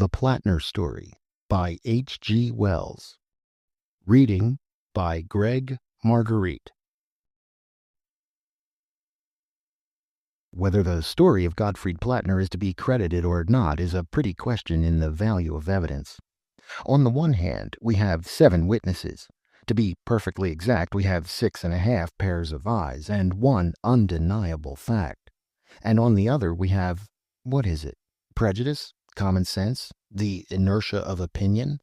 The Plattner Story by H.G. Wells. Reading by Greg Marguerite. Whether the story of Gottfried Plattner is to be credited or not is a pretty question in the value of evidence. On the one hand, we have 7 witnesses. To be perfectly exact, we have 6½ pairs of eyes and one undeniable fact. And on the other, we have, what is it? Prejudice? Common sense? The inertia of opinion?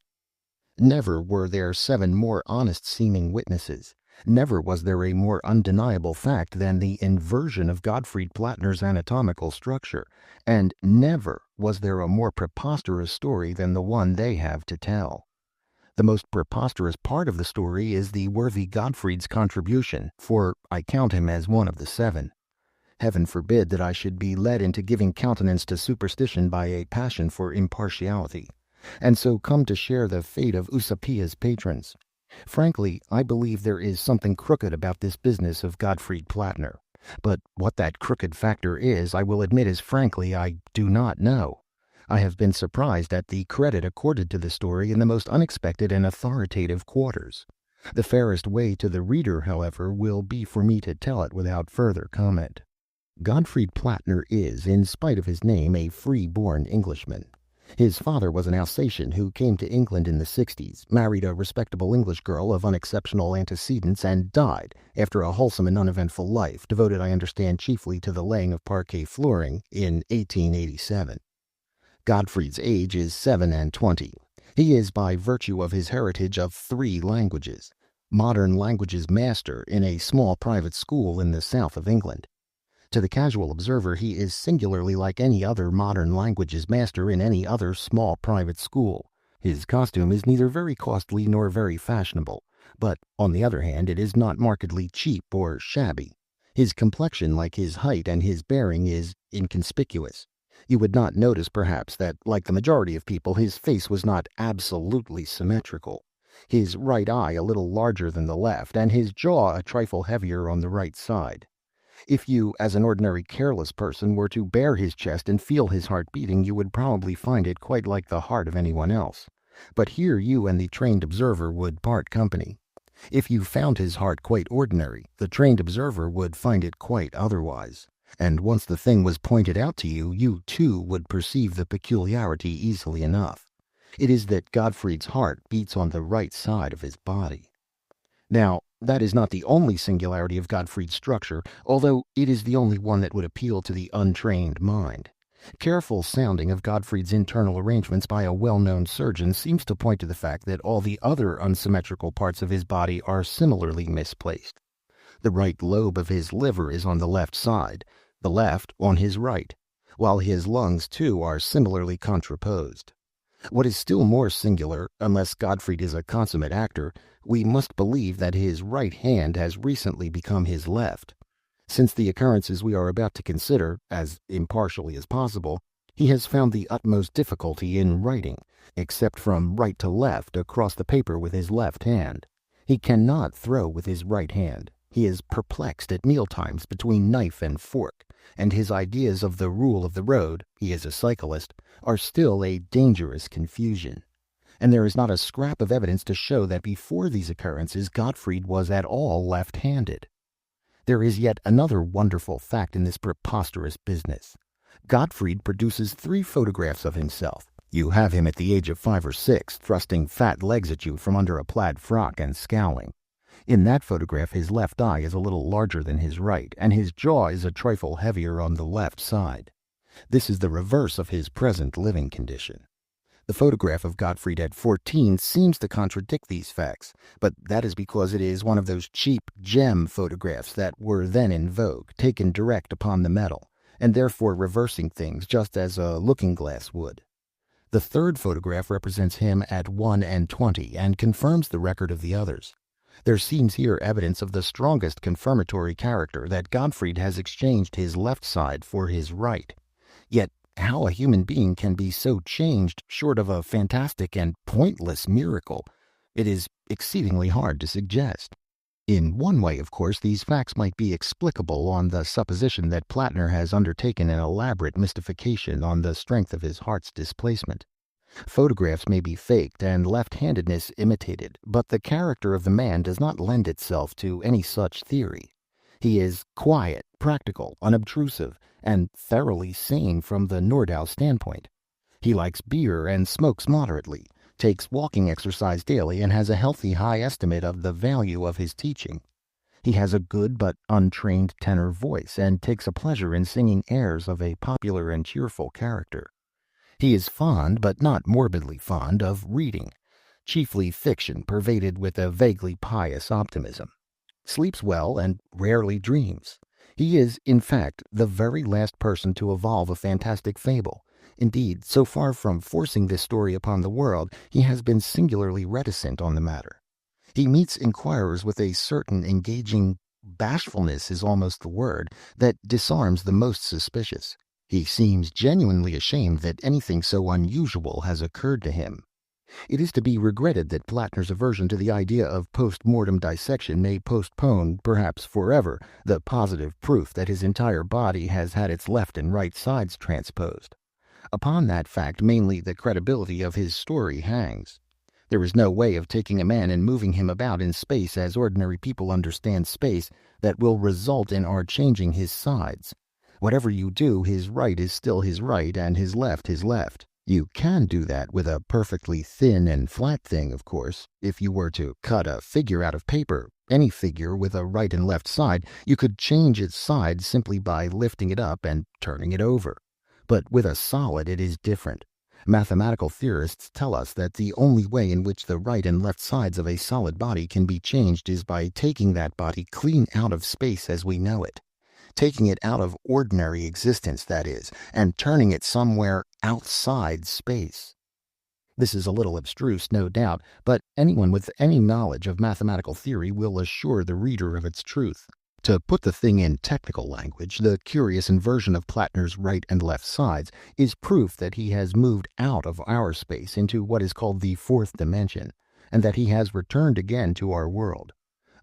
Never were there 7 more honest-seeming witnesses. Never was there a more undeniable fact than the inversion of Gottfried Plattner's anatomical structure, and never was there a more preposterous story than the one they have to tell. The most preposterous part of the story is the worthy Gottfried's contribution, for I count him as one of the 7. Heaven forbid that I should be led into giving countenance to superstition by a passion for impartiality, and so come to share the fate of Usapia's patrons. Frankly, I believe there is something crooked about this business of Gottfried Plattner, but what that crooked factor is, I will admit as frankly, I do not know. I have been surprised at the credit accorded to the story in the most unexpected and authoritative quarters. The fairest way to the reader, however, will be for me to tell it without further comment. Gottfried Plattner is, in spite of his name, a free-born Englishman. His father was an Alsatian who came to England in the 60s, married a respectable English girl of unexceptional antecedents, and died, after a wholesome and uneventful life, devoted, I understand, chiefly to the laying of parquet flooring, in 1887. Gottfried's age is 27. He is, by virtue of his heritage of 3 languages, modern languages master in a small private school in the south of England. To the casual observer, he is singularly like any other modern languages master in any other small private school. His costume is neither very costly nor very fashionable, but, on the other hand, it is not markedly cheap or shabby. His complexion, like his height and his bearing, is inconspicuous. You would not notice, perhaps, that, like the majority of people, his face was not absolutely symmetrical. His right eye a little larger than the left, and his jaw a trifle heavier on the right side. If you, as an ordinary careless person, were to bare his chest and feel his heart beating, you would probably find it quite like the heart of anyone else. But here you and the trained observer would part company. If you found his heart quite ordinary, the trained observer would find it quite otherwise. And once the thing was pointed out to you, you too would perceive the peculiarity easily enough. It is that Gottfried's heart beats on the right side of his body. Now, that is not the only singularity of Gottfried's structure, although it is the only one that would appeal to the untrained mind. Careful sounding of Gottfried's internal arrangements by a well-known surgeon seems to point to the fact that all the other unsymmetrical parts of his body are similarly misplaced. The right lobe of his liver is on the left side, the left on his right, while his lungs, too, are similarly contraposed. What is still more singular, unless Gottfried is a consummate actor, we must believe that his right hand has recently become his left. Since the occurrences we are about to consider, as impartially as possible, he has found the utmost difficulty in writing, except from right to left across the paper with his left hand. He cannot throw with his right hand. He is perplexed at mealtimes between knife and fork, and his ideas of the rule of the road, he is a cyclist, are still a dangerous confusion. And there is not a scrap of evidence to show that before these occurrences Gottfried was at all left-handed. There is yet another wonderful fact in this preposterous business. Gottfried produces 3 photographs of himself. You have him at the age of 5 or 6, thrusting fat legs at you from under a plaid frock and scowling. In that photograph his left eye is a little larger than his right, and his jaw is a trifle heavier on the left side. This is the reverse of his present living condition. The photograph of Gottfried at 14 seems to contradict these facts, but that is because it is one of those cheap gem photographs that were then in vogue, taken direct upon the metal, and therefore reversing things just as a looking-glass would. The 3rd photograph represents him at 21 and confirms the record of the others. There seems here evidence of the strongest confirmatory character that Gottfried has exchanged his left side for his right. Yet how a human being can be so changed, short of a fantastic and pointless miracle, it is exceedingly hard to suggest. In one way, of course, these facts might be explicable on the supposition that Plattner has undertaken an elaborate mystification on the strength of his heart's displacement. Photographs may be faked and left-handedness imitated, but the character of the man does not lend itself to any such theory. He is quiet, practical, unobtrusive, and thoroughly sane from the Nordau standpoint. He likes beer and smokes moderately, takes walking exercise daily, and has a healthy high estimate of the value of his teaching. He has a good but untrained tenor voice and takes a pleasure in singing airs of a popular and cheerful character. He is fond, but not morbidly fond, of reading, chiefly fiction pervaded with a vaguely pious optimism. Sleeps well and rarely dreams. He is, in fact, the very last person to evolve a fantastic fable. Indeed, so far from forcing this story upon the world, he has been singularly reticent on the matter. He meets inquirers with a certain engaging bashfulness is almost the word, that disarms the most suspicious. He seems genuinely ashamed that anything so unusual has occurred to him. It is to be regretted that Plattner's aversion to the idea of post-mortem dissection may postpone, perhaps forever, the positive proof that his entire body has had its left and right sides transposed. Upon that fact mainly the credibility of his story hangs. There is no way of taking a man and moving him about in space as ordinary people understand space that will result in our changing his sides. Whatever you do, his right is still his right and his left his left. You can do that with a perfectly thin and flat thing, of course. If you were to cut a figure out of paper, any figure with a right and left side, you could change its sides simply by lifting it up and turning it over. But with a solid it is different. Mathematical theorists tell us that the only way in which the right and left sides of a solid body can be changed is by taking that body clean out of space as we know it. Taking it out of ordinary existence, that is, and turning it somewhere outside space. This is a little abstruse, no doubt, but anyone with any knowledge of mathematical theory will assure the reader of its truth. To put the thing in technical language, the curious inversion of Plattner's right and left sides is proof that he has moved out of our space into what is called the fourth dimension, and that he has returned again to our world.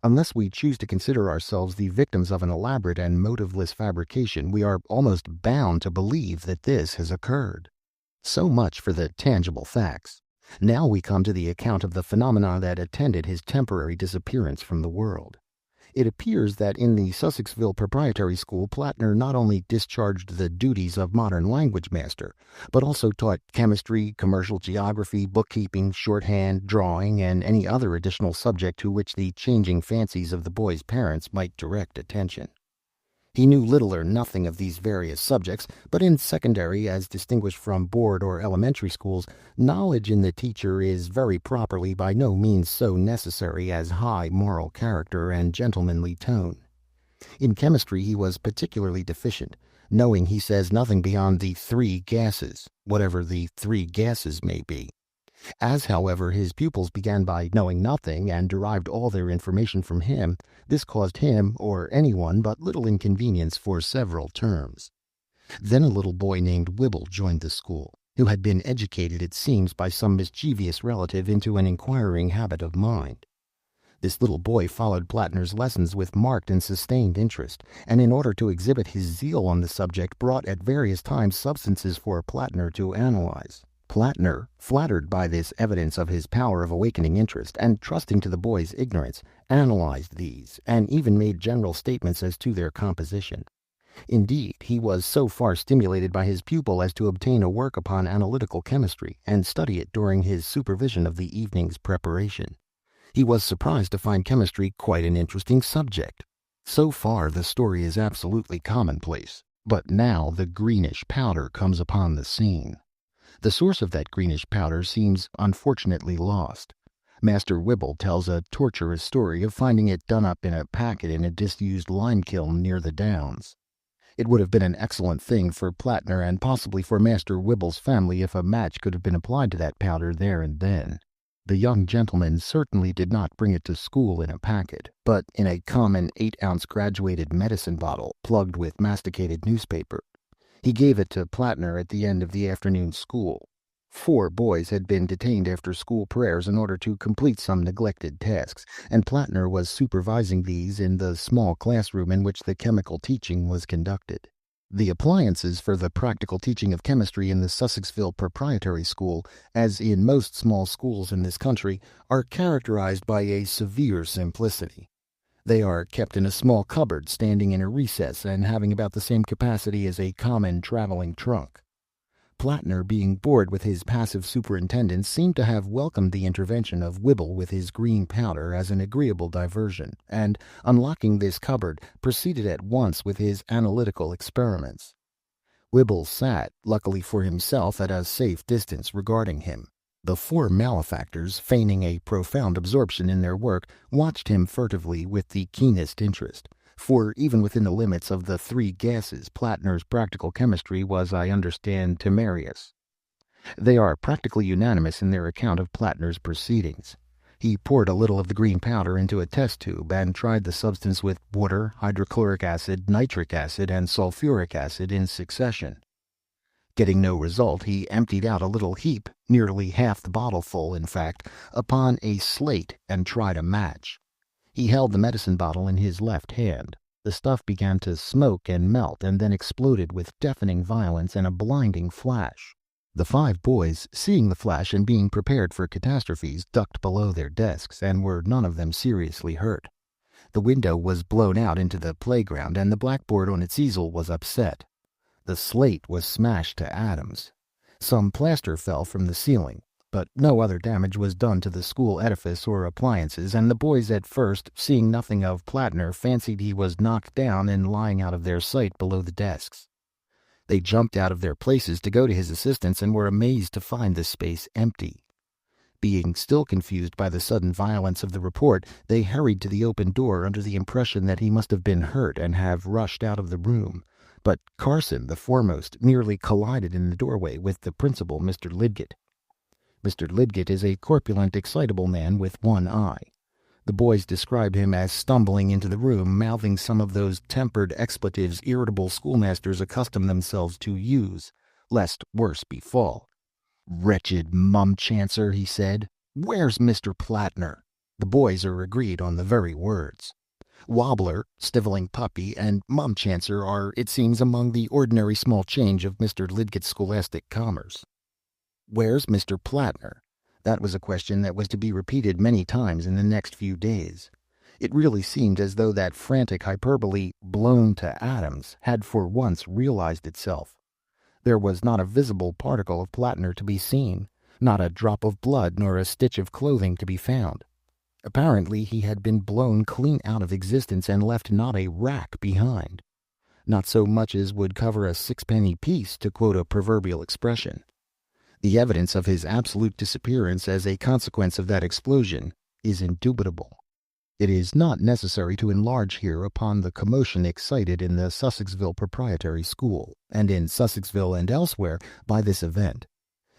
Unless we choose to consider ourselves the victims of an elaborate and motiveless fabrication, we are almost bound to believe that this has occurred. So much for the tangible facts. Now we come to the account of the phenomena that attended his temporary disappearance from the world. It appears that in the Sussexville Proprietary School, Plattner not only discharged the duties of modern language master, but also taught chemistry, commercial geography, bookkeeping, shorthand, drawing, and any other additional subject to which the changing fancies of the boys' parents might direct attention. He knew little or nothing of these various subjects, but in secondary, as distinguished from board or elementary schools, knowledge in the teacher is very properly by no means so necessary as high moral character and gentlemanly tone. In chemistry he was particularly deficient, knowing, he says, nothing beyond the three gases, whatever the three gases may be. As, however, his pupils began by knowing nothing and derived all their information from him, this caused him, or anyone, but little inconvenience for several terms. Then a little boy named Whibble joined the school, who had been educated, it seems, by some mischievous relative into an inquiring habit of mind. This little boy followed Plattner's lessons with marked and sustained interest, and in order to exhibit his zeal on the subject, brought at various times substances for Plattner to analyze. Plattner, flattered by this evidence of his power of awakening interest, and trusting to the boy's ignorance, analyzed these, and even made general statements as to their composition. Indeed, he was so far stimulated by his pupil as to obtain a work upon analytical chemistry, and study it during his supervision of the evening's preparation. He was surprised to find chemistry quite an interesting subject. So far the story is absolutely commonplace, but now the greenish powder comes upon the scene. The source of that greenish powder seems unfortunately lost. Master Whibble tells a tortuous story of finding it done up in a packet in a disused lime kiln near the Downs. It would have been an excellent thing for Plattner and possibly for Master Whibble's family if a match could have been applied to that powder there and then. The young gentleman certainly did not bring it to school in a packet, but in a common 8-ounce graduated medicine bottle plugged with masticated newspaper. He gave it to Plattner at the end of the afternoon school. 4 boys had been detained after school prayers in order to complete some neglected tasks, and Plattner was supervising these in the small classroom in which the chemical teaching was conducted. The appliances for the practical teaching of chemistry in the Sussexville Proprietary School, as in most small schools in this country, are characterized by a severe simplicity. They are kept in a small cupboard standing in a recess and having about the same capacity as a common traveling trunk. Plattner, being bored with his passive superintendence, seemed to have welcomed the intervention of Wibble with his green powder as an agreeable diversion, and, unlocking this cupboard, proceeded at once with his analytical experiments. Wibble sat, luckily for himself, at a safe distance regarding him. The four malefactors, feigning a profound absorption in their work, watched him furtively with the keenest interest. For even within the limits of the three gases, Plattner's practical chemistry was, I understand, temerarious. They are practically unanimous in their account of Plattner's proceedings. He poured a little of the green powder into a test tube and tried the substance with water, hydrochloric acid, nitric acid, and sulfuric acid in succession. Getting no result, he emptied out a little heap, nearly half the bottle full, in fact, upon a slate and tried a match. He held the medicine bottle in his left hand. The stuff began to smoke and melt, and then exploded with deafening violence and a blinding flash. The five boys, seeing the flash and being prepared for catastrophes, ducked below their desks, and were none of them seriously hurt. The window was blown out into the playground, and the blackboard on its easel was upset. The slate was smashed to atoms. Some plaster fell from the ceiling, but no other damage was done to the school edifice or appliances, and the boys at first, seeing nothing of Plattner, fancied he was knocked down and lying out of their sight below the desks. They jumped out of their places to go to his assistance and were amazed to find the space empty. Being still confused by the sudden violence of the report, they hurried to the open door under the impression that he must have been hurt and have rushed out of the room. But Carson, the foremost, nearly collided in the doorway with the principal, Mr. Lidgett. Mr. Lidgett is a corpulent, excitable man with one eye. The boys described him as stumbling into the room, mouthing some of those tempered expletives irritable schoolmasters accustom themselves to use, lest worse befall. "Wretched mumchancer," he said. "Where's Mr. Plattner?" The boys are agreed on the very words. Wobbler, stiveling puppy, and mumchancer are, it seems, among the ordinary small change of Mr. Lidgett's scholastic commerce. Where's Mr. Plattner? That was a question that was to be repeated many times in the next few days. It really seemed as though that frantic hyperbole, blown to atoms, had for once realized itself. There was not a visible particle of Plattner to be seen, not a drop of blood nor a stitch of clothing to be found. Apparently he had been blown clean out of existence and left not a rack behind. Not so much as would cover a sixpenny piece, to quote a proverbial expression. The evidence of his absolute disappearance as a consequence of that explosion is indubitable. It is not necessary to enlarge here upon the commotion excited in the Sussexville Proprietary School, and in Sussexville and elsewhere, by this event.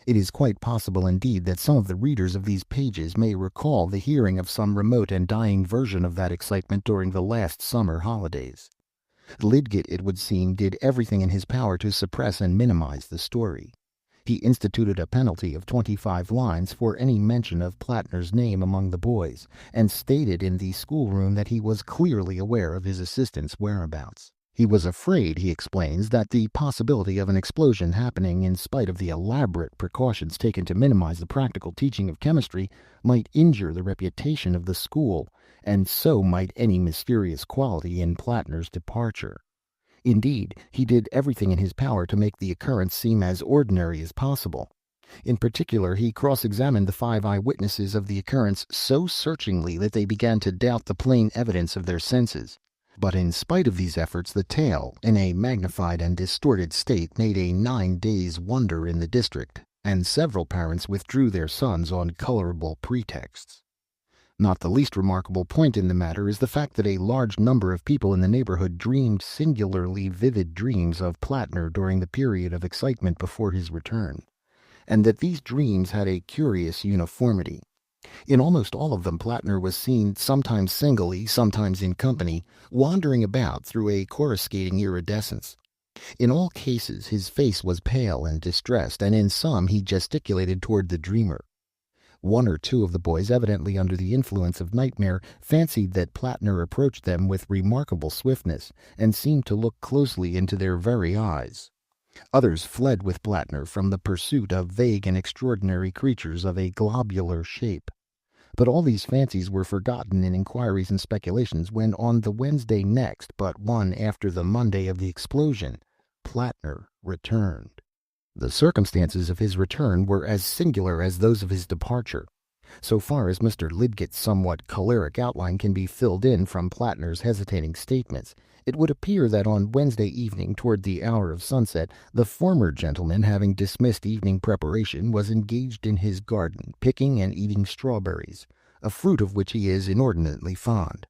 It is quite possible indeed that some of the readers of these pages may recall the hearing of some remote and dying version of that excitement during the last summer holidays. Lidgett, it would seem, did everything in his power to suppress and minimize the story. He instituted a penalty of 25 lines for any mention of Plattner's name among the boys, and stated in the schoolroom that he was clearly aware of his assistant's whereabouts. He was afraid, he explains, that the possibility of an explosion happening, in spite of the elaborate precautions taken to minimize the practical teaching of chemistry, might injure the reputation of the school, and so might any mysterious quality in Plattner's departure. Indeed, he did everything in his power to make the occurrence seem as ordinary as possible. In particular, he cross-examined the 5 eyewitnesses of the occurrence so searchingly that they began to doubt the plain evidence of their senses. But in spite of these efforts, the tale, in a magnified and distorted state, made a 9 days' wonder in the district, and several parents withdrew their sons on colorable pretexts. Not the least remarkable point in the matter is the fact that a large number of people in the neighborhood dreamed singularly vivid dreams of Plattner during the period of excitement before his return, and that these dreams had a curious uniformity. In almost all of them Plattner was seen, sometimes singly, sometimes in company, wandering about through a coruscating iridescence. In all cases his face was pale and distressed, and in some he gesticulated toward the dreamer. One or two of the boys, evidently under the influence of nightmare, fancied that Plattner approached them with remarkable swiftness, and seemed to look closely into their very eyes. Others fled with Plattner from the pursuit of vague and extraordinary creatures of a globular shape. But all these fancies were forgotten in inquiries and speculations when, on the Wednesday next but one after the Monday of the explosion, Plattner returned. The circumstances of his return were as singular as those of his departure. So far as Mr. Lidgett's somewhat choleric outline can be filled in from Plattner's hesitating statements, it would appear that on Wednesday evening, toward the hour of sunset, the former gentleman, having dismissed evening preparation, was engaged in his garden, picking and eating strawberries, a fruit of which he is inordinately fond.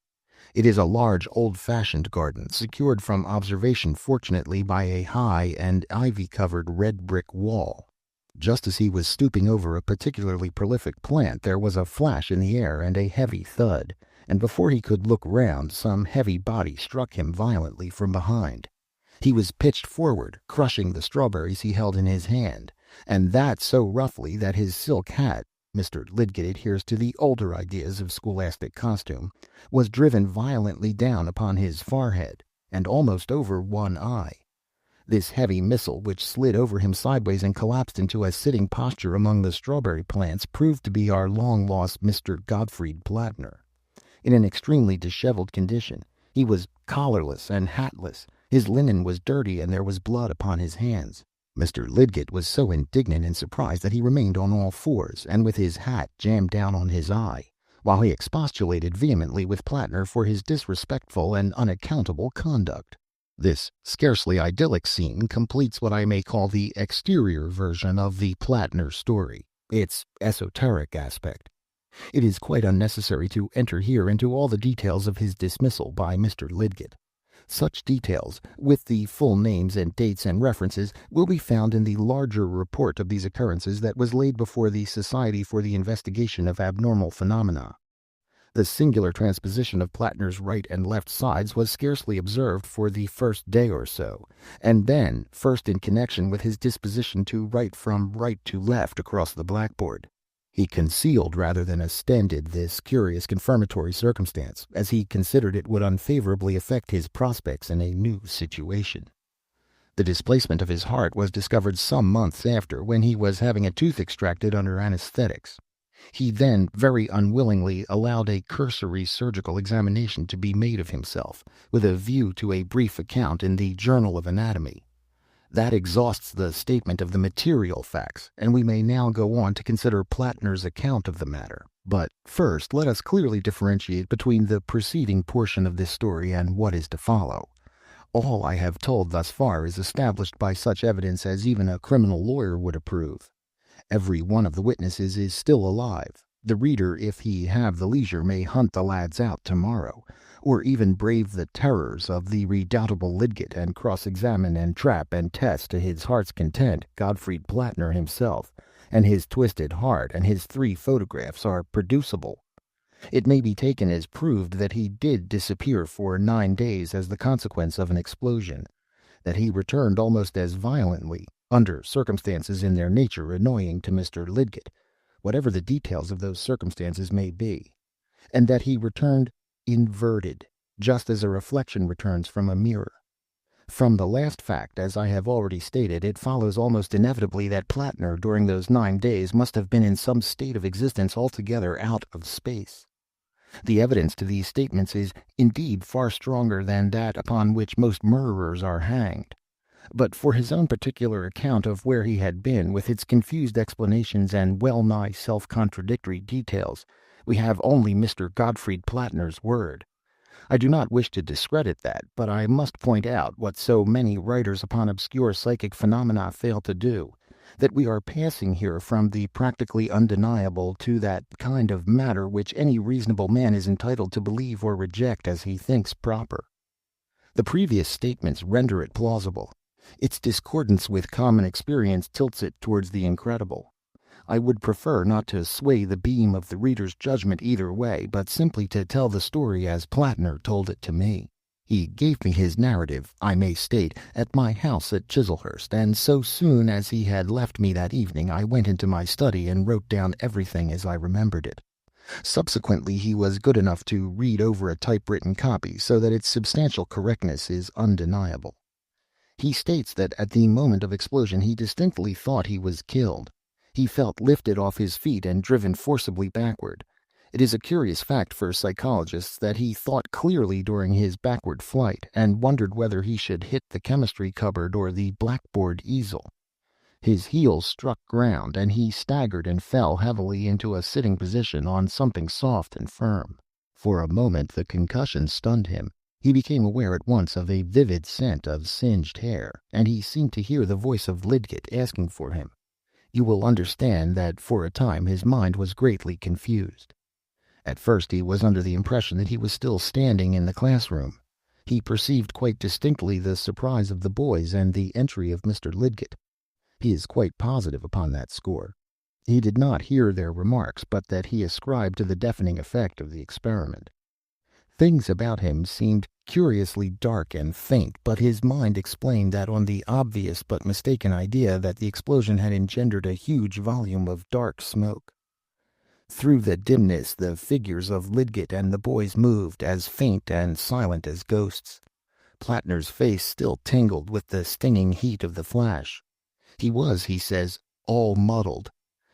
It is a large, old-fashioned garden, secured from observation fortunately by a high and ivy-covered red brick wall. Just as he was stooping over a particularly prolific plant, there was a flash in the air and a heavy thud, and before he could look round, some heavy body struck him violently from behind. He was pitched forward, crushing the strawberries he held in his hand, and that so roughly that his silk hat (Mr. Lidgett adheres to the older ideas of scholastic costume) was driven violently down upon his forehead, and almost over one eye. This heavy missile, which slid over him sideways and collapsed into a sitting posture among the strawberry plants, proved to be our long-lost Mr. Gottfried Plattner. In an extremely disheveled condition, he was collarless and hatless, his linen was dirty, and there was blood upon his hands. Mr. Lidgett was so indignant and surprised that he remained on all fours, and with his hat jammed down on his eye, while he expostulated vehemently with Plattner for his disrespectful and unaccountable conduct. This scarcely idyllic scene completes what I may call the exterior version of the Plattner story, its esoteric aspect. It is quite unnecessary to enter here into all the details of his dismissal by Mr. Lidgett. Such details, with the full names and dates and references, will be found in the larger report of these occurrences that was laid before the Society for the Investigation of Abnormal Phenomena. The singular transposition of Plattner's right and left sides was scarcely observed for the first day or so, and then first in connection with his disposition to write from right to left across the blackboard. He concealed rather than ostended this curious confirmatory circumstance, as he considered it would unfavorably affect his prospects in a new situation. The displacement of his heart was discovered some months after, when he was having a tooth extracted under anesthetics. He then very unwillingly allowed a cursory surgical examination to be made of himself, with a view to a brief account in the Journal of Anatomy. That exhausts the statement of the material facts, and we may now go on to consider Plattner's account of the matter. But first let us clearly differentiate between the preceding portion of this story and what is to follow. All I have told thus far is established by such evidence as even a criminal lawyer would approve. Every one of the witnesses is still alive. The reader, if he have the leisure, may hunt the lads out tomorrow, or even brave the terrors of the redoubtable Lidgett, and cross-examine and trap and test to his heart's content Gottfried Plattner himself, and his twisted heart and his 3 photographs are producible. It may be taken as proved that he did disappear for 9 days as the consequence of an explosion, that he returned almost as violently, under circumstances in their nature annoying to Mr. Lidgett, whatever the details of those circumstances may be, and that he returned inverted, just as a reflection returns from a mirror. From the last fact, as I have already stated, it follows almost inevitably that Plattner during those 9 days must have been in some state of existence altogether out of space. The evidence to these statements is indeed far stronger than that upon which most murderers are hanged. But for his own particular account of where he had been, with its confused explanations and well-nigh self-contradictory details, we have only Mr. Gottfried Plattner's word. I do not wish to discredit that, but I must point out, what so many writers upon obscure psychic phenomena fail to do, that we are passing here from the practically undeniable to that kind of matter which any reasonable man is entitled to believe or reject as he thinks proper. The previous statements render it plausible. Its discordance with common experience tilts it towards the incredible. I would prefer not to sway the beam of the reader's judgment either way, but simply to tell the story as Plattner told it to me. He gave me his narrative, I may state, at my house at Chislehurst, and so soon as he had left me that evening I went into my study and wrote down everything as I remembered it. Subsequently he was good enough to read over a typewritten copy, so that its substantial correctness is undeniable. He states that at the moment of explosion he distinctly thought he was killed. He felt lifted off his feet and driven forcibly backward. It is a curious fact for psychologists that he thought clearly during his backward flight, and wondered whether he should hit the chemistry cupboard or the blackboard easel. His heels struck ground, and he staggered and fell heavily into a sitting position on something soft and firm. For a moment the concussion stunned him. He became aware at once of a vivid scent of singed hair, and he seemed to hear the voice of Lidgett asking for him. You will understand that for a time his mind was greatly confused. At first he was under the impression that he was still standing in the classroom. He perceived quite distinctly the surprise of the boys and the entry of Mr. Lidgett. He is quite positive upon that score. He did not hear their remarks, but that he ascribed to the deafening effect of the experiment. Things about him seemed curiously dark and faint, but his mind explained that on the obvious but mistaken idea that the explosion had engendered a huge volume of dark smoke. Through the dimness the figures of Lidgett and the boys moved, as faint and silent as ghosts. Plattner's face still tingled with the stinging heat of the flash. He was, he says, all muddled.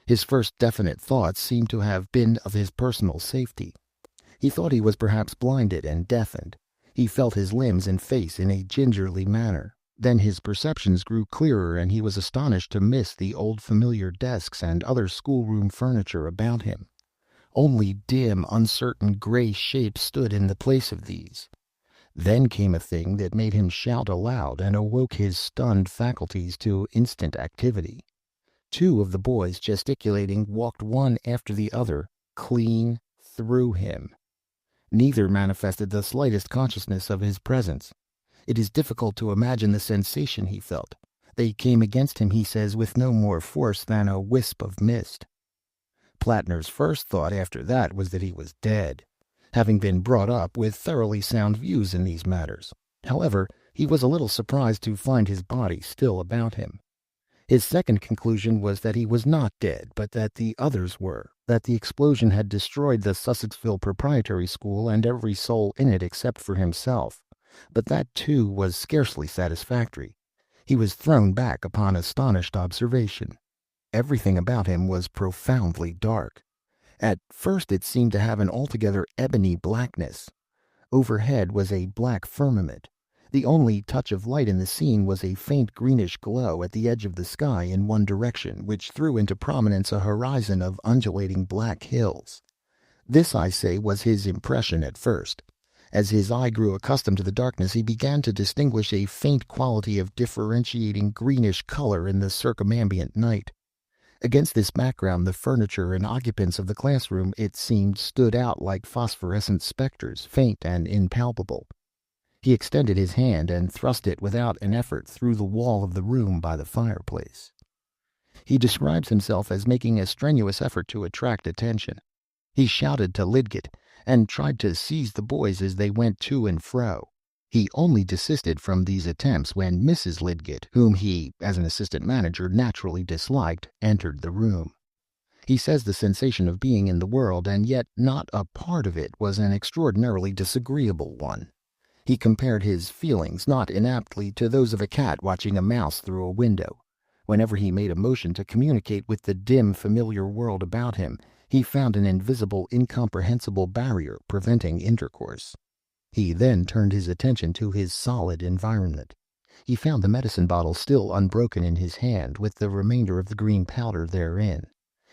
His first definite thoughts seem to have been of his personal safety. He thought he was perhaps blinded and deafened. He felt his limbs and face in a gingerly manner. Then his perceptions grew clearer, and he was astonished to miss the old familiar desks and other schoolroom furniture about him. Only dim, uncertain gray shapes stood in the place of these. Then came a thing that made him shout aloud and awoke his stunned faculties to instant activity. Two of the boys, gesticulating, walked one after the other, clean through him. Neither manifested the slightest consciousness of his presence. It is difficult to imagine the sensation he felt. They came against him, he says, with no more force than a wisp of mist. Plattner's first thought after that was that he was dead, having been brought up with thoroughly sound views in these matters. However, he was a little surprised to find his body still about him. His second conclusion was that he was not dead, but that the others were, that the explosion had destroyed the Sussexville Proprietary School and every soul in it except for himself. But that, too, was scarcely satisfactory. He was thrown back upon astonished observation. Everything about him was profoundly dark. At first it seemed to have an altogether ebony blackness. Overhead was a black firmament. The only touch of light in the scene was a faint greenish glow at the edge of the sky in one direction, which threw into prominence a horizon of undulating black hills. This, I say, was his impression at first. As his eye grew accustomed to the darkness, he began to distinguish a faint quality of differentiating greenish color in the circumambient night. Against this background, the furniture and occupants of the classroom, it seemed, stood out like phosphorescent specters, faint and impalpable. He extended his hand and thrust it without an effort through the wall of the room by the fireplace. He describes himself as making a strenuous effort to attract attention. He shouted to Lidgett, and tried to seize the boys as they went to and fro. He only desisted from these attempts when Mrs. Lidgett, whom he, as an assistant manager, naturally disliked, entered the room. He says the sensation of being in the world, and yet not a part of it, was an extraordinarily disagreeable one. He compared his feelings, not inaptly, to those of a cat watching a mouse through a window. Whenever he made a motion to communicate with the dim, familiar world about him, he found an invisible, incomprehensible barrier preventing intercourse. He then turned his attention to his solid environment. He found the medicine bottle still unbroken in his hand, with the remainder of the green powder therein.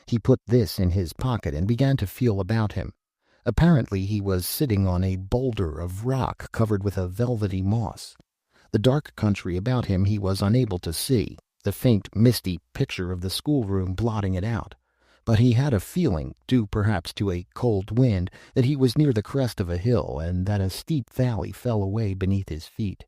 He put this in his pocket and began to feel about him. Apparently he was sitting on a boulder of rock covered with a velvety moss. The dark country about him he was unable to see, the faint, misty picture of the schoolroom blotting it out. But he had a feeling, due perhaps to a cold wind, that he was near the crest of a hill, and that a steep valley fell away beneath his feet.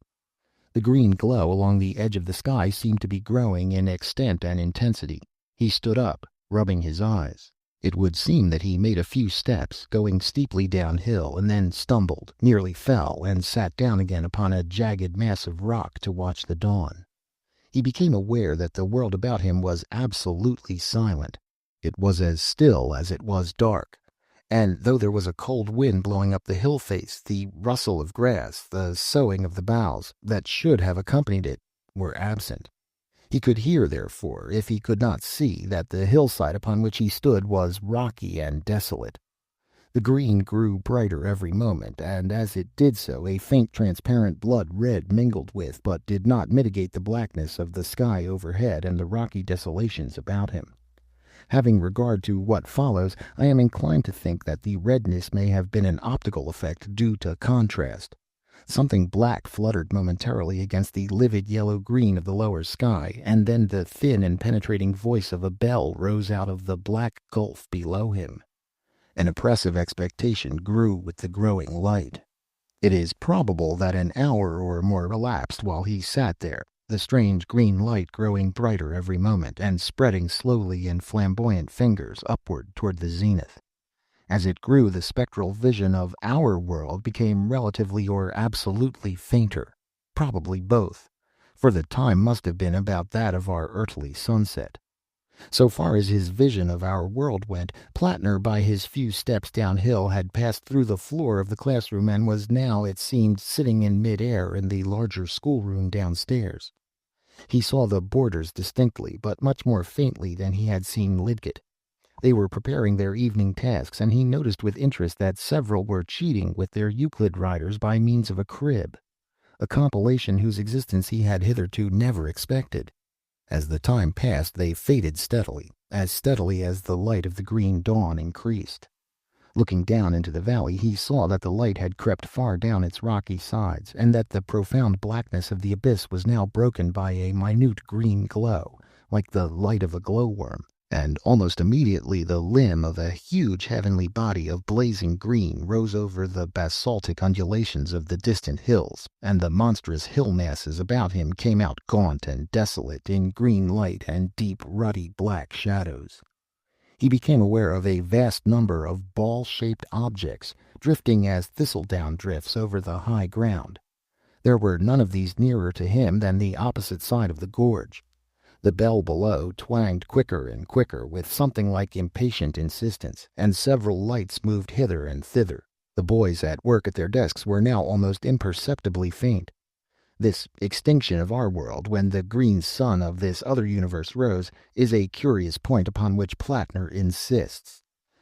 The green glow along the edge of the sky seemed to be growing in extent and intensity. He stood up, rubbing his eyes. It would seem that he made a few steps, going steeply downhill, and then stumbled, nearly fell, and sat down again upon a jagged mass of rock to watch the dawn. He became aware that the world about him was absolutely silent. It was as still as it was dark, and though there was a cold wind blowing up the hill face, the rustle of grass, the soughing of the boughs, that should have accompanied it, were absent. He could hear, therefore, if he could not see, that the hillside upon which he stood was rocky and desolate. The green grew brighter every moment, and as it did so a faint transparent blood red mingled with, but did not mitigate the blackness of the sky overhead and the rocky desolations about him. Having regard to what follows, I am inclined to think that the redness may have been an optical effect due to contrast. Something black fluttered momentarily against the livid yellow-green of the lower sky, and then the thin and penetrating voice of a bell rose out of the black gulf below him. An oppressive expectation grew with the growing light. It is probable that an hour or more elapsed while he sat there, the strange green light growing brighter every moment, and spreading slowly in flamboyant fingers upward toward the zenith. As it grew, the spectral vision of our world became relatively or absolutely fainter, probably both, for the time must have been about that of our earthly sunset. So far as his vision of our world went, Plattner, by his few steps downhill, had passed through the floor of the classroom and was now, it seemed, sitting in mid-air in the larger schoolroom downstairs. He saw the boarders distinctly, but much more faintly than he had seen Lidgett. They were preparing their evening tasks, and he noticed with interest that several were cheating with their Euclid riders by means of a crib, a compilation whose existence he had hitherto never expected. As the time passed, they faded steadily as the light of the green dawn increased. Looking down into the valley, he saw that the light had crept far down its rocky sides, and that the profound blackness of the abyss was now broken by a minute green glow, like the light of a glowworm. And almost immediately the limb of a huge heavenly body of blazing green rose over the basaltic undulations of the distant hills, and the monstrous hill masses about him came out gaunt and desolate in green light and deep ruddy black shadows. He became aware of a vast number of ball-shaped objects, drifting as thistledown drifts over the high ground. There were none of these nearer to him than the opposite side of the gorge. The bell below twanged quicker and quicker, with something like impatient insistence, and several lights moved hither and thither. The boys at work at their desks were now almost imperceptibly faint. This extinction of our world, when the green sun of this other universe rose, is a curious point upon which Plattner insists.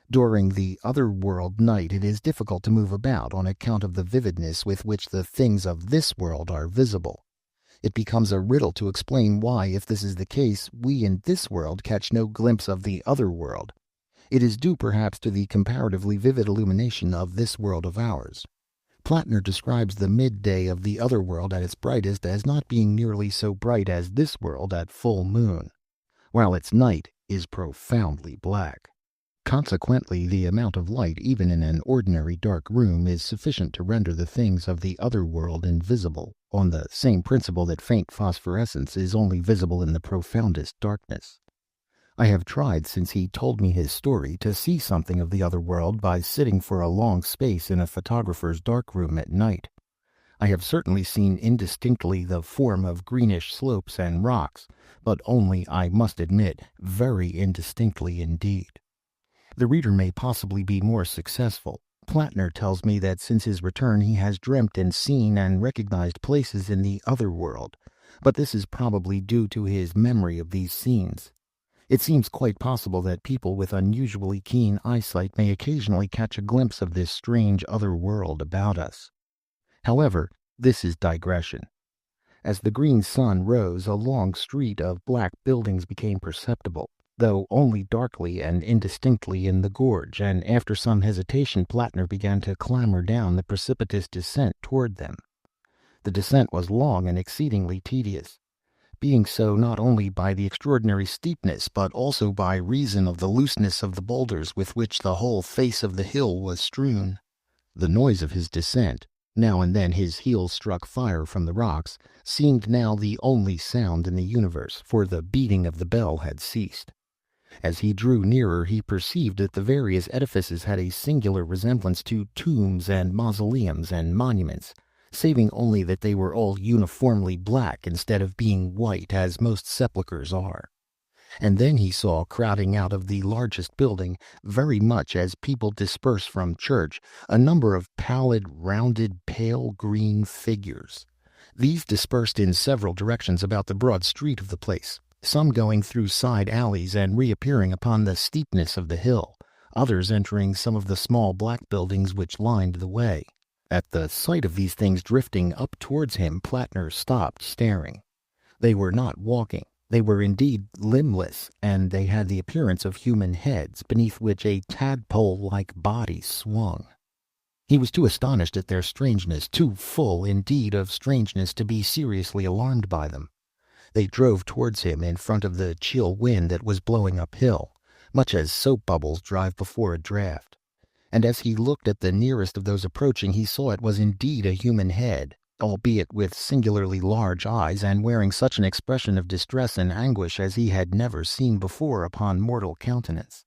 During the other world night it is difficult to move about, on account of the vividness with which the things of this world are visible. It becomes a riddle to explain why, if this is the case, we in this world catch no glimpse of the other world. It is due perhaps to the comparatively vivid illumination of this world of ours. Plattner describes the midday of the other world at its brightest as not being nearly so bright as this world at full moon, while its night is profoundly black. Consequently, the amount of light, even in an ordinary dark room, is sufficient to render the things of the other world invisible, on the same principle that faint phosphorescence is only visible in the profoundest darkness. I have tried, since he told me his story, to see something of the other world by sitting for a long space in a photographer's darkroom at night. I have certainly seen indistinctly the form of greenish slopes and rocks, but only, I must admit, very indistinctly indeed. The reader may possibly be more successful. Plattner tells me that since his return he has dreamt and seen and recognized places in the other world, but this is probably due to his memory of these scenes. It seems quite possible that people with unusually keen eyesight may occasionally catch a glimpse of this strange other world about us. However, this is digression. As the green sun rose, a long street of black buildings became perceptible, though only darkly and indistinctly, in the gorge, and after some hesitation Plattner began to clamber down the precipitous descent toward them. The descent was long and exceedingly tedious, being so not only by the extraordinary steepness, but also by reason of the looseness of the boulders with which the whole face of the hill was strewn. The noise of his descent, now and then his heels struck fire from the rocks, seemed now the only sound in the universe, for the beating of the bell had ceased. As he drew nearer, he perceived that the various edifices had a singular resemblance to tombs and mausoleums and monuments, saving only that they were all uniformly black instead of being white, as most sepulchres are. And then he saw, crowding out of the largest building, very much as people disperse from church, a number of pallid, rounded, pale green figures. These dispersed in several directions about the broad street of the place, some going through side alleys and reappearing upon the steepness of the hill, others entering some of the small black buildings which lined the way. At the sight of these things drifting up towards him, Plattner stopped, staring. They were not walking. They were indeed limbless, and they had the appearance of human heads, beneath which a tadpole-like body swung. He was too astonished at their strangeness, too full, indeed, of strangeness to be seriously alarmed by them. They drove towards him in front of the chill wind that was blowing uphill, much as soap bubbles drive before a draught. And as he looked at the nearest of those approaching, he saw it was indeed a human head, albeit with singularly large eyes, and wearing such an expression of distress and anguish as he had never seen before upon mortal countenance.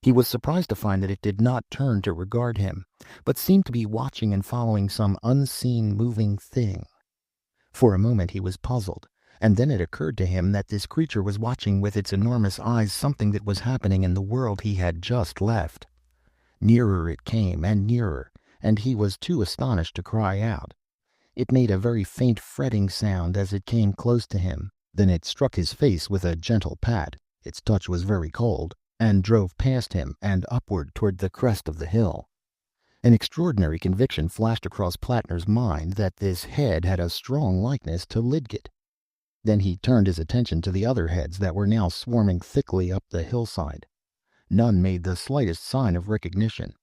He was surprised to find that it did not turn to regard him, but seemed to be watching and following some unseen moving thing. For a moment he was puzzled, and then it occurred to him that this creature was watching with its enormous eyes something that was happening in the world he had just left. Nearer it came, and nearer, and he was too astonished to cry out. It made a very faint fretting sound as it came close to him. Then it struck his face with a gentle pat, its touch was very cold, and drove past him and upward toward the crest of the hill. An extraordinary conviction flashed across Plattner's mind that this head had a strong likeness to Lidgett. Then he turned his attention to the other heads that were now swarming thickly up the hillside. None made the slightest sign of recognition.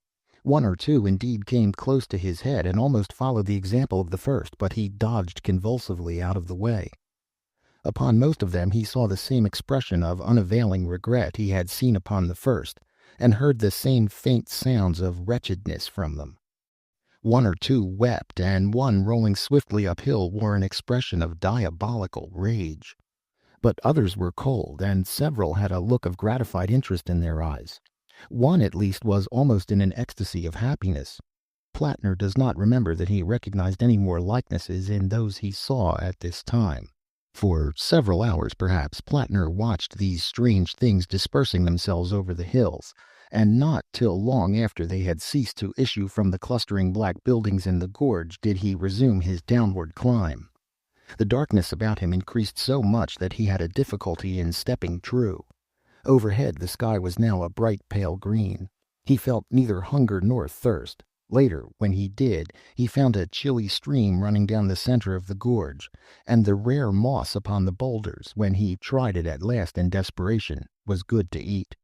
One or two indeed came close to his head and almost followed the example of the first, but he dodged convulsively out of the way. Upon most of them he saw the same expression of unavailing regret he had seen upon the first, and heard the same faint sounds of wretchedness from them. One or two wept, and one, rolling swiftly uphill, wore an expression of diabolical rage. But others were cold, and several had a look of gratified interest in their eyes. One, at least, was almost in an ecstasy of happiness. Plattner does not remember that he recognized any more likenesses in those he saw at this time. For several hours, perhaps, Plattner watched these strange things dispersing themselves over the hills, and not till long after they had ceased to issue from the clustering black buildings in the gorge did he resume his downward climb. The darkness about him increased so much that he had a difficulty in stepping true. Overhead the sky was now a bright pale green. He felt neither hunger nor thirst. Later, when he did, he found a chilly stream running down the center of the gorge, and the rare moss upon the boulders, when he tried it at last in desperation, was good to eat.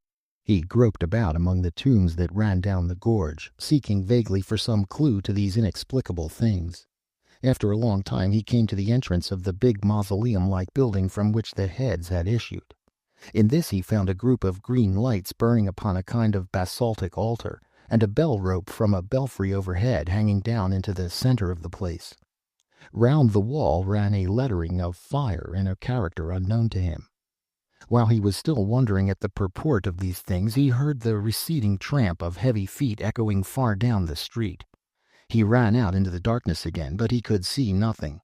He groped about among the tombs that ran down the gorge, seeking vaguely for some clue to these inexplicable things. After a long time he came to the entrance of the big mausoleum-like building from which the heads had issued. In this he found a group of green lights burning upon a kind of basaltic altar, and a bell rope from a belfry overhead hanging down into the center of the place. Round the wall ran a lettering of fire in a character unknown to him. While he was still wondering at the purport of these things, he heard the receding tramp of heavy feet echoing far down the street. He ran out into the darkness again, but he could see nothing.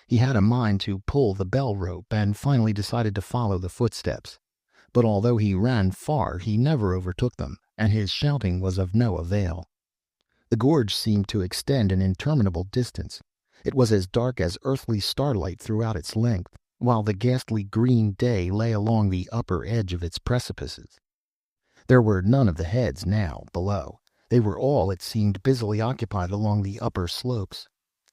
He had a mind to pull the bell rope, and finally decided to follow the footsteps. But although he ran far, he never overtook them, and his shouting was of no avail. The gorge seemed to extend an interminable distance. It was as dark as earthly starlight throughout its length, while the ghastly green day lay along the upper edge of its precipices. There were none of the heads now below. They were all, it seemed, busily occupied along the upper slopes.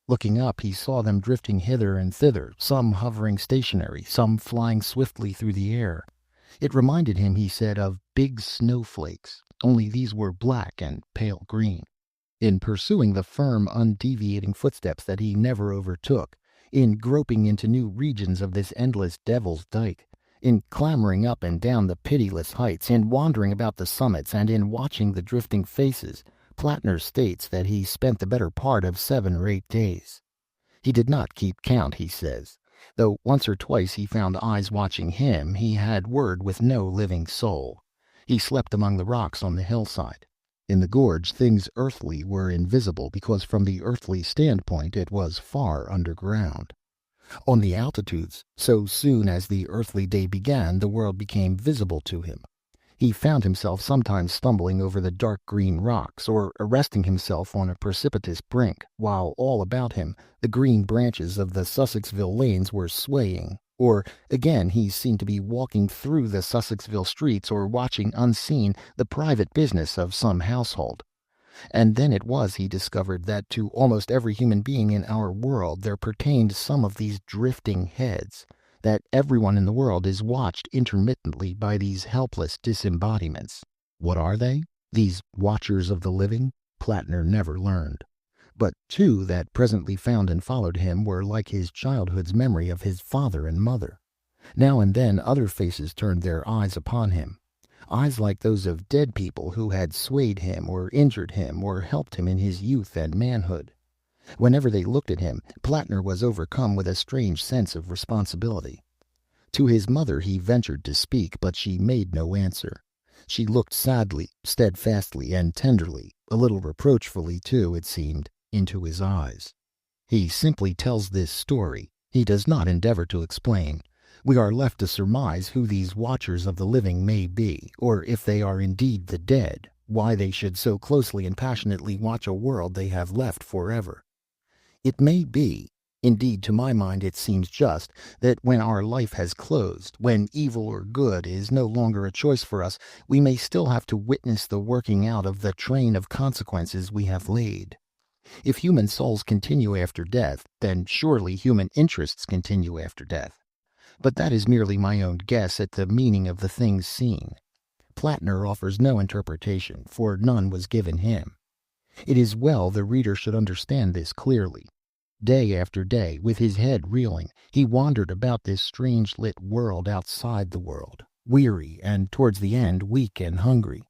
Looking up, he saw them drifting hither and thither, some hovering stationary, some flying swiftly through the air. It reminded him, he said, of big snowflakes, only these were black and pale green. In pursuing the firm, undeviating footsteps that he never overtook, in groping into new regions of this endless devil's dyke, in clambering up and down the pitiless heights, in wandering about the summits, and in watching the drifting faces, Plattner states that he spent the better part of 7 or 8 days. He did not keep count, he says. Though once or twice he found eyes watching him, he had word with no living soul. He slept among the rocks on the hillside. In the gorge, things earthly were invisible because from the earthly standpoint it was far underground. On the altitudes, so soon as the earthly day began, the world became visible to him. He found himself sometimes stumbling over the dark green rocks, or arresting himself on a precipitous brink, while all about him the green branches of the Sussexville lanes were swaying. Or, again, he seemed to be walking through the Sussexville streets, or watching unseen the private business of some household. And then it was he discovered that to almost every human being in our world there pertained some of these drifting heads, that everyone in the world is watched intermittently by these helpless disembodiments. What are they, these watchers of the living? Plattner never learned. But two that presently found and followed him were like his childhood's memory of his father and mother. Now and then other faces turned their eyes upon him, eyes like those of dead people who had swayed him or injured him or helped him in his youth and manhood. Whenever they looked at him, Plattner was overcome with a strange sense of responsibility. To his mother he ventured to speak, but she made no answer. She looked sadly, steadfastly, and tenderly, a little reproachfully too, it seemed, into his eyes. He simply tells this story. He does not endeavor to explain. We are left to surmise who these watchers of the living may be, or if they are indeed the dead, why they should so closely and passionately watch a world they have left forever. It may be, indeed to my mind it seems just, that when our life has closed, when evil or good is no longer a choice for us, we may still have to witness the working out of the train of consequences we have laid. If human souls continue after death, then surely human interests continue after death. But that is merely my own guess at the meaning of the things seen. Plattner offers no interpretation, for none was given him. It is well the reader should understand this clearly. Day after day, with his head reeling, he wandered about this strange lit world outside the world, weary, and towards the end weak and hungry.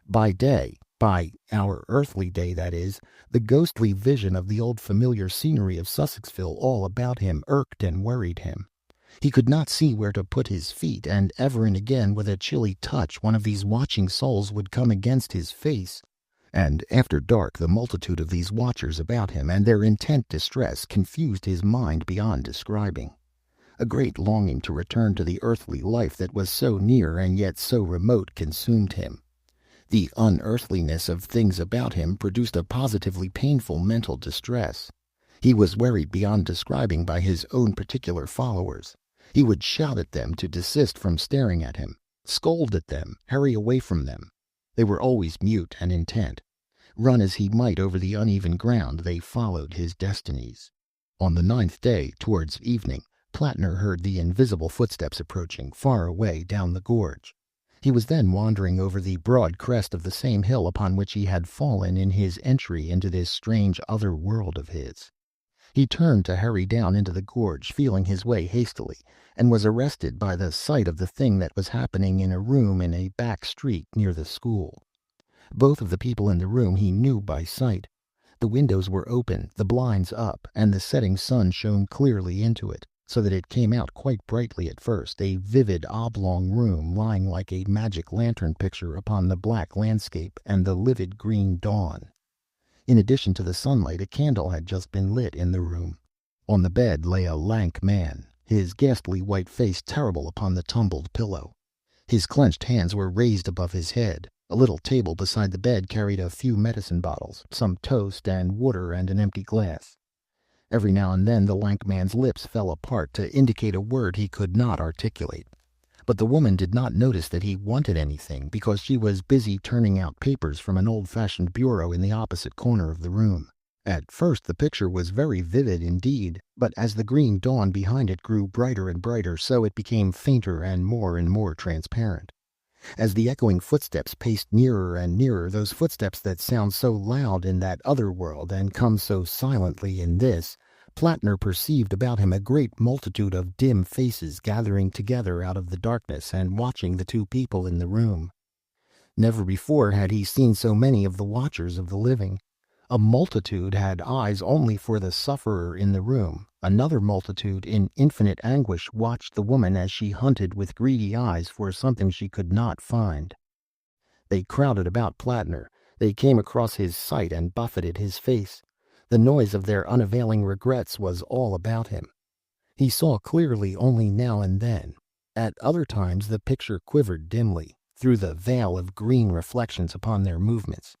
By day, by our earthly day that is, the ghostly vision of the old familiar scenery of Sussexville all about him irked and worried him. He could not see where to put his feet, and ever and again with a chilly touch one of these watching souls would come against his face. And after dark the multitude of these watchers about him and their intent distress confused his mind beyond describing. A great longing to return to the earthly life that was so near and yet so remote consumed him. The unearthliness of things about him produced a positively painful mental distress. He was worried beyond describing by his own particular followers. He would shout at them to desist from staring at him, scold at them, hurry away from them. They were always mute and intent. Run as he might over the uneven ground, they followed his destinies. On the 9th day, towards evening, Plattner heard the invisible footsteps approaching, far away down the gorge. He was then wandering over the broad crest of the same hill upon which he had fallen in his entry into this strange other world of his. He turned to hurry down into the gorge, feeling his way hastily, and was arrested by the sight of the thing that was happening in a room in a back street near the school. Both of the people in the room he knew by sight. The windows were open, the blinds up, and the setting sun shone clearly into it, so that it came out quite brightly at first, a vivid oblong room lying like a magic lantern picture upon the black landscape and the livid green dawn. In addition to the sunlight, a candle had just been lit in the room. On the bed lay a lank man, his ghastly white face terrible upon the tumbled pillow. His clenched hands were raised above his head. A little table beside the bed carried a few medicine bottles, some toast and water, and an empty glass. Every now and then the lank man's lips fell apart to indicate a word he could not articulate. But the woman did not notice that he wanted anything, because she was busy turning out papers from an old-fashioned bureau in the opposite corner of the room. At first the picture was very vivid indeed, but as the green dawn behind it grew brighter and brighter, so it became fainter and more transparent. As the echoing footsteps paced nearer and nearer, those footsteps that sound so loud in that other world and come so silently in this, Plattner perceived about him a great multitude of dim faces gathering together out of the darkness and watching the two people in the room. Never before had he seen so many of the watchers of the living. A multitude had eyes only for the sufferer in the room. Another multitude, in infinite anguish, watched the woman as she hunted with greedy eyes for something she could not find. They crowded about Plattner. They came across his sight and buffeted his face. The noise of their unavailing regrets was all about him. He saw clearly only now and then. At other times the picture quivered dimly, through the veil of green reflections upon their movements.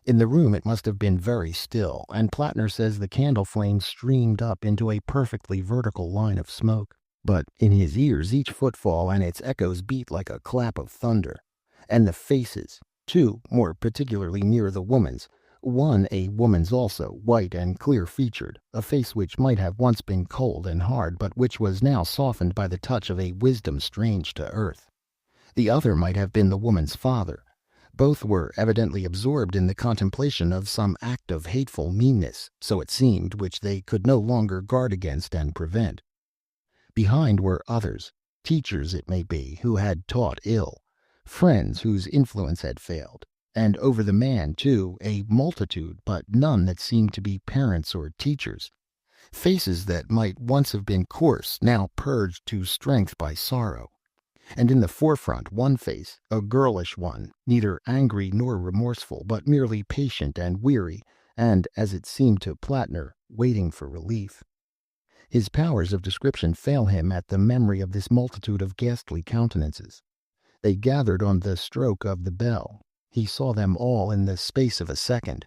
In the room it must have been very still, and Plattner says the candle flame streamed up into a perfectly vertical line of smoke. But in his ears each footfall and its echoes beat like a clap of thunder. And the faces, two more particularly near the woman's, one a woman's also, white and clear-featured, a face which might have once been cold and hard, but which was now softened by the touch of a wisdom strange to earth. The other might have been the woman's father. Both were evidently absorbed in the contemplation of some act of hateful meanness, so it seemed, which they could no longer guard against and prevent. Behind were others, teachers it may be, who had taught ill, friends whose influence had failed, and over the man, too, a multitude, but none that seemed to be parents or teachers. Faces that might once have been coarse, now purged to strength by sorrow. And in the forefront one face, a girlish one, neither angry nor remorseful, but merely patient and weary, and, as it seemed to Plattner, waiting for relief. His powers of description fail him at the memory of this multitude of ghastly countenances. They gathered on the stroke of the bell. He saw them all in the space of a second.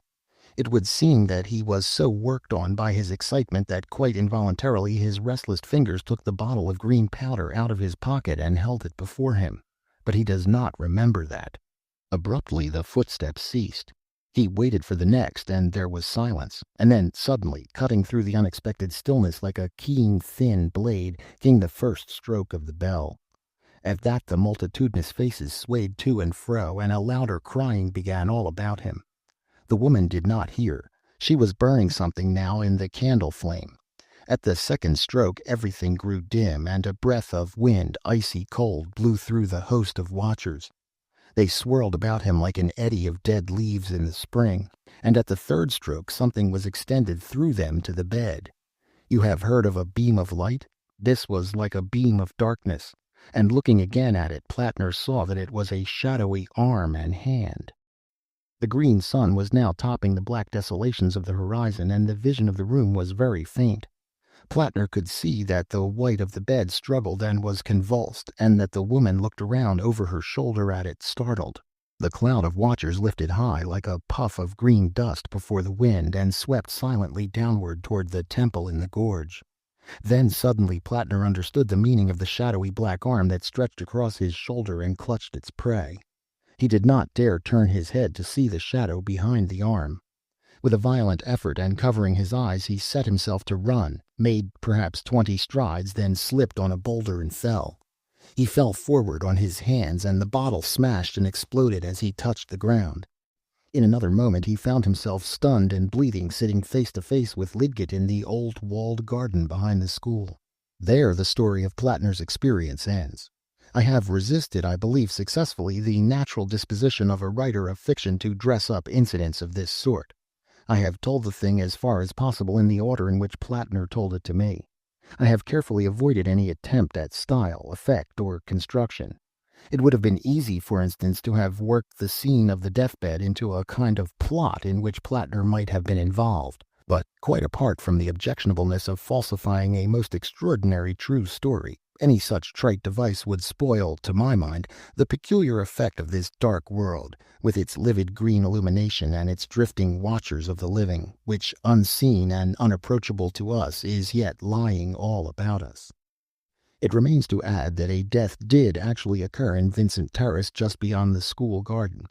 It would seem that he was so worked on by his excitement that quite involuntarily his restless fingers took the bottle of green powder out of his pocket and held it before him. But he does not remember that. Abruptly the footsteps ceased. He waited for the next, and there was silence. And then, suddenly, cutting through the unexpected stillness like a keen, thin blade, came the first stroke of the bell. At that the multitudinous faces swayed to and fro, and a louder crying began all about him. The woman did not hear. She was burning something now in the candle flame. At the second stroke everything grew dim, and a breath of wind, icy cold, blew through the host of watchers. They swirled about him like an eddy of dead leaves in the spring, and at the third stroke something was extended through them to the bed. You have heard of a beam of light? This was like a beam of darkness. And looking again at it, Plattner saw that it was a shadowy arm and hand. The green sun was now topping the black desolations of the horizon, and the vision of the room was very faint. Plattner could see that the white of the bed struggled and was convulsed, and that the woman looked around over her shoulder at it, startled. The cloud of watchers lifted high like a puff of green dust before the wind, and swept silently downward toward the temple in the gorge. Then suddenly Plattner understood the meaning of the shadowy black arm that stretched across his shoulder and clutched its prey. He did not dare turn his head to see the shadow behind the arm. With a violent effort, and covering his eyes, he set himself to run, made perhaps 20 strides, then slipped on a boulder and fell. He fell forward on his hands, and the bottle smashed and exploded as he touched the ground. In another moment he found himself stunned and bleeding, sitting face to face with Lidgett in the old walled garden behind the school. There the story of Plattner's experience ends. I have resisted, I believe successfully, the natural disposition of a writer of fiction to dress up incidents of this sort. I have told the thing as far as possible in the order in which Plattner told it to me. I have carefully avoided any attempt at style, effect, or construction. It would have been easy, for instance, to have worked the scene of the deathbed into a kind of plot in which Plattner might have been involved, but quite apart from the objectionableness of falsifying a most extraordinary true story, any such trite device would spoil, to my mind, the peculiar effect of this dark world, with its livid green illumination and its drifting watchers of the living, which, unseen and unapproachable to us, is yet lying all about us. It remains to add that a death did actually occur in Vincent Terrace just beyond the school garden,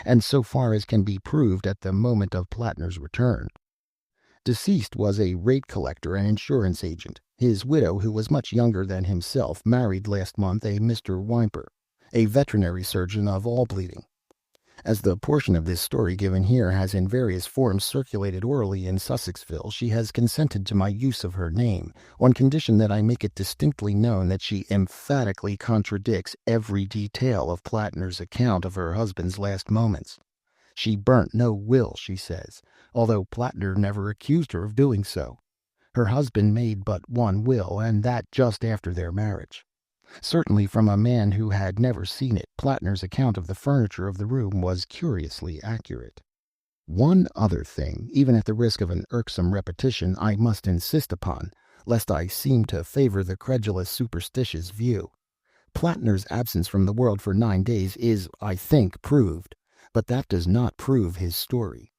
and so far as can be proved at the moment of Plattner's return. Deceased was a rate collector and insurance agent. His widow, who was much younger than himself, married last month a Mr. Whymper, a veterinary surgeon of all bleeding. As the portion of this story given here has in various forms circulated orally in Sussexville, she has consented to my use of her name, on condition that I make it distinctly known that she emphatically contradicts every detail of Plattner's account of her husband's last moments. She burnt no will, she says, although Plattner never accused her of doing so. Her husband made but one will, and that just after their marriage. Certainly, from a man who had never seen it, Plattner's account of the furniture of the room was curiously accurate. One other thing, even at the risk of an irksome repetition, I must insist upon, lest I seem to favor the credulous superstitious view. Plattner's absence from the world for 9 days is, I think, proved, but that does not prove his story.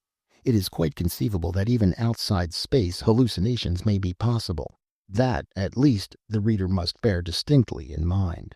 It is quite conceivable that even outside space hallucinations may be possible. That, at least, the reader must bear distinctly in mind.